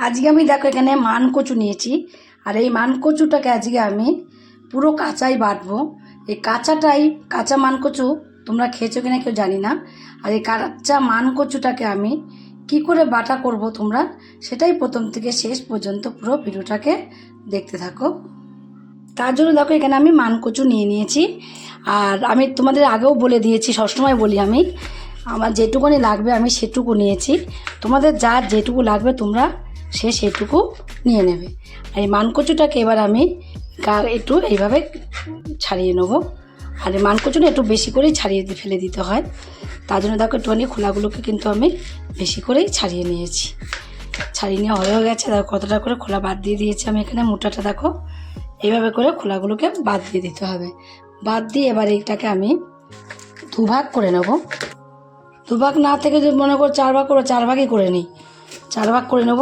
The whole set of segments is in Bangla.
আজকে আমি দেখো এখানে মান কচু নিয়েছি। আর এই মান কচুটাকে আজকে আমি পুরো কাঁচাই বাটবো। এই কাঁচা মান কচু তোমরা খেয়েছো কিনা কেউ জানি না। আর এই কাঁচা মান কচুটাকে আমি কি করে বাটা করব তোমরা সেটাই প্রথম থেকে শেষ পর্যন্ত পুরো ভিডিওটাকে দেখতে থাকো। তার জন্য দেখো এখানে আমি মান কচু নিয়ে নিয়েছি। আর আমি তোমাদের আগেও বলে দিয়েছি, সবসময় বলি আমি আমার যেটুকুনি লাগবে আমি সেটুকু নিয়েছি। তোমাদের যার যেটুকু লাগবে তোমরা সেটুকু নিয়ে নেবে। আর এই মান কচুটাকে এবার আমি একটু এইভাবে ছাড়িয়ে নেবো। আর এই মান কচুটা একটু বেশি করেই ছাড়িয়ে ফেলে দিতে হয়। তার জন্য দেখো একটুখানি খোলাগুলোকে কিন্তু আমি বেশি করেই ছাড়িয়ে নিয়েছি। ছাড়িয়ে নেওয়া হয়ে গেছে। দেখো কতটা করে খোলা বাদ দিয়ে দিয়েছি আমি এখানে। মোটাটা দেখো এইভাবে করে খোলাগুলোকে বাদ দিয়ে দিতে হবে। বাদ দিয়ে এবার এইটাকে আমি দুভাগ করে নেব। দুভাগ না থেকে যদি মনে করো 4 ভাগ করো, 4 ভাগই করে নিই। 4 ভাগ করে নেব,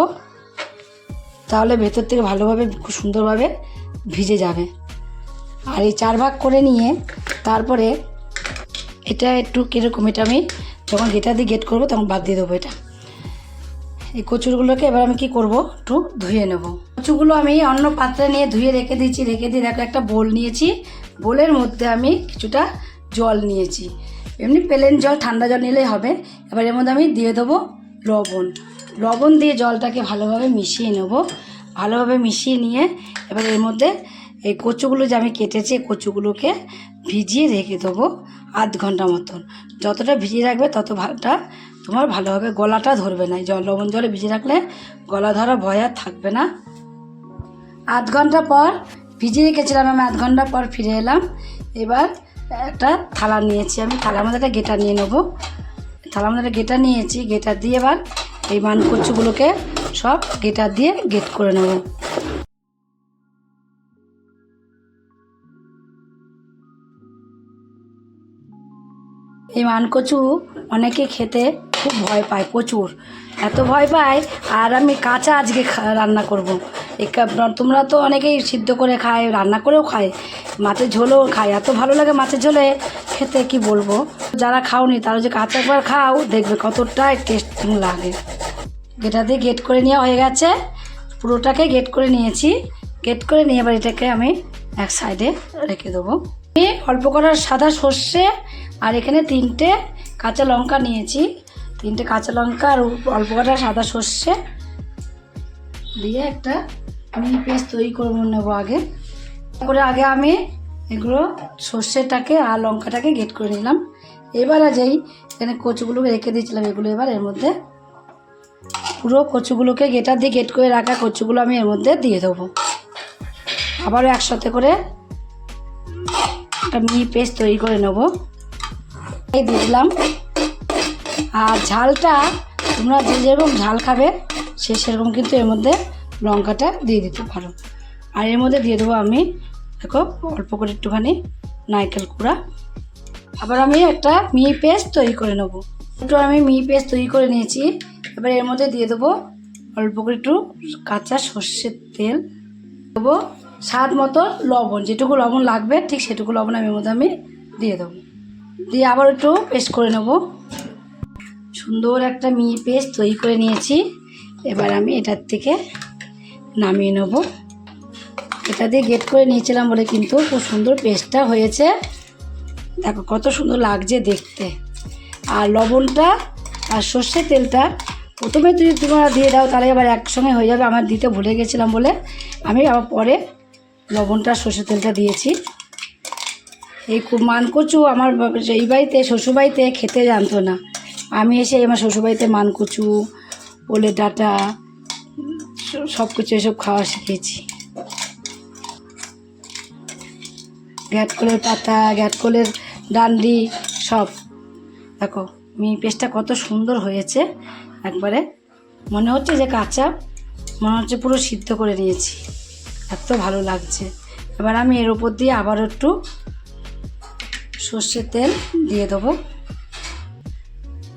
তাহলে ভেতর থেকে ভালোভাবে খুব সুন্দরভাবে ভিজে যাবে। আর এই 4 ভাগ করে নিয়ে তারপরে এটা একটু কীরকম, এটা আমি যখন গেটা দিয়ে গেট করবো তখন বাদ দিয়ে দেবো। এটা এই কচুরগুলোকে এবার আমি কি করব, একটু ধুয়ে নেব। কচুগুলো আমি অন্য পাত্রে নিয়ে ধুয়ে রেখে দিয়েছি। রেখে দিয়ে দেখো একটা বোল নিয়েছি। বোলের মধ্যে আমি কিছুটা জল নিয়েছি, এমনি প্লেন জল, ঠান্ডা জল নিলেই হবে। এবার এর মধ্যে আমি দিয়ে দেবো লবণ দিয়ে জলটাকে ভালোভাবে মিশিয়ে নেব। ভালোভাবে মিশিয়ে নিয়ে এবার এর মধ্যে এই কচুগুলো যে আমি কেটেছি কচুগুলোকে ভিজিয়ে রেখে দেবো আধ ঘন্টা মতন। যতটা ভিজিয়ে রাখবে তত ভাতটা তোমার ভালোভাবে গলাটা ধরবে না। লবণ জলে ভিজিয়ে রাখলে গলা ধরা ভয় আর থাকবে না। আধ ঘন্টা পর ভিজিয়ে রেখেছিলাম আমি, আধ ঘন্টা পর ফিরে এলাম। এবার একটা থালা নিয়েছি আমি, থালার মধ্যে একটা গেটা নিয়ে নেবো। থালার মধ্যে একটা গেটা নিয়েছি। গেটা দিয়ে এবার এই মান কচুগুলোকে সব গেটা দিয়ে গেট করে নেব। এই মান কচু অনেকে খেতে খুব ভয় পায়, প্রচুর এত ভয় পায়। আর আমি কাঁচা আজকে রান্না করব। তোমরা তো অনেকেই সিদ্ধ করে খায়, রান্না করেও খায়, মাছের ঝোলও খায়। এত ভালো লাগে মাছের ঝোলে খেতে, কি বলবো। যারা খাওনি তারা যে কাঁচা একবার খাও দেখবে কতটাই টেস্টিং লাগে। গেটা দিয়ে গেট করে নেওয়া হয়ে গেছে। পুরোটাকে গেট করে নিয়েছি। গেট করে নিয়ে এবার এটাকে আমি এক সাইডে রেখে দেবো। অল্প করার সাদা সর্ষে আর এখানে 3টে কাঁচা লঙ্কা নিয়েছি। 3টে কাঁচা লঙ্কা আর অল্প কটা সাদা সর্ষে দিয়ে একটা মিহি পেস্ট তৈরি করে নেবো। আগে আমি এগুলো সর্ষেটাকে আর লঙ্কাটাকে গেট করে নিলাম। এবার যেই এখানে কচুগুলোকে রেখে দিয়েছিলাম এগুলো এবার এর মধ্যে পুরো কচুগুলোকে গেটা দিয়ে গেট করে রাখা কচুগুলো আমি এর মধ্যে দিয়ে দেবো। আবারও একসাথে করে একটা মিহি পেস্ট তৈরি করে নেবো। এই দিলাম। আর ঝালটা তোমরা যে যেরকম ঝাল খাবে সেরকম কিন্তু এর মধ্যে লঙ্কাটা দিয়ে দিতে পারো। আর এর মধ্যে দিয়ে দেবো আমি দেখো অল্প করে একটুখানি নারকেল কুড়া। আবার আমি একটা মিহি পেস্ট তৈরি করে নেবো। একটু আমি মিহি পেস্ট তৈরি করে নিয়েছি। এবার এর মধ্যে দিয়ে দেবো অল্প করে একটু কাঁচা সর্ষের তেল, দেবো স্বাদ মতো লবণ, যেটুকু লবণ লাগবে ঠিক সেটুকু লবণ আমি এর মধ্যে আমি দিয়ে দেবো। দিয়ে আবার একটু পেস্ট করে নেব। সুন্দর একটা মিহি পেস্ট তৈরি করে নিয়েছি। এবার আমি এটার থেকে নামিয়ে নেব। এটা দিয়ে গেট করে নিয়েছিলাম বলে কিন্তু খুব সুন্দর পেস্টটা হয়েছে। দেখো কত সুন্দর লাগছে দেখতে। আর লবণটা আর সর্ষের তেলটা প্রথমে যদি তোমরা দিয়ে দাও তাহলে আবার একসঙ্গে হয়ে যাবে। আমার দিতে ভুলে গেছিলাম বলে আমি আবার পরে লবণটা সর্ষের তেলটা দিয়েছি। এই মান কচু আমার এই বাড়িতে শ্বশুরবাড়িতে খেতে জানতো না। আমি এসে আমার শ্বশুরবাড়িতে মান কচু, ওলের ডাঁটা সব কিছু এসব খাওয়া শিখেছি। ঘ্যাটকলের পাতা, ঘ্যাটকলের ডান্ডি সব। দেখো মিহি পেস্টটা কত সুন্দর হয়েছে। একবারে মনে হচ্ছে যে কাঁচা, মনে হচ্ছে পুরো সিদ্ধ করে নিয়েছি, এত ভালো লাগছে। এবার আমি এর উপর দিয়ে আবার একটু সর্ষের তেল দিয়ে দেবো।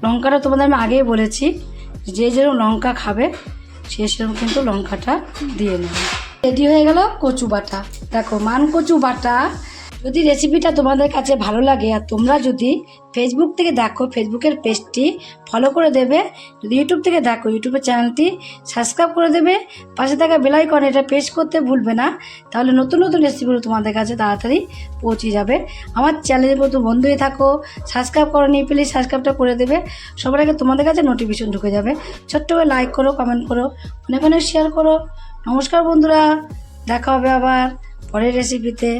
লঙ্কাটা তোমাদের আমি আগেই বলেছি যে যেরকম লঙ্কা খাবে সেরকম কিন্তু লঙ্কাটা দিয়ে নেবে। রেডি হয়ে গেল কচু বাটা। দেখো মান কচু বাটা যদি রেসিপিটা তোমাদের কাছে ভালো লাগে আর তোমরা যদি ফেসবুক থেকে দেখো ফেসবুকের পেজটি ফলো করে দেবে, যদি ইউটিউব থেকে দেখো ইউটিউবের চ্যানেলটি সাবস্ক্রাইব করে দেবে, পাশে থাকা বেল আইকন এটা প্রেস করতে ভুলবে না, তাহলে নতুন নতুন রেসিপিগুলো তোমাদের কাছে তাড়াতাড়ি পৌঁছে যাবে। আমার চ্যানেলের মতো বন্ধু হয়ে থাকো, সাবস্ক্রাইব করো নি প্লিজ সাবস্ক্রাইবটা করে দেবে, সবার আগে তোমাদের কাছে নোটিফিকেশন ঢুকে যাবে। ছোট্ট করে লাইক করো, কমেন্ট করো, অনেক অনেক শেয়ার করো। নমস্কার বন্ধুরা, দেখা হবে আবার পরের রেসিপিতে।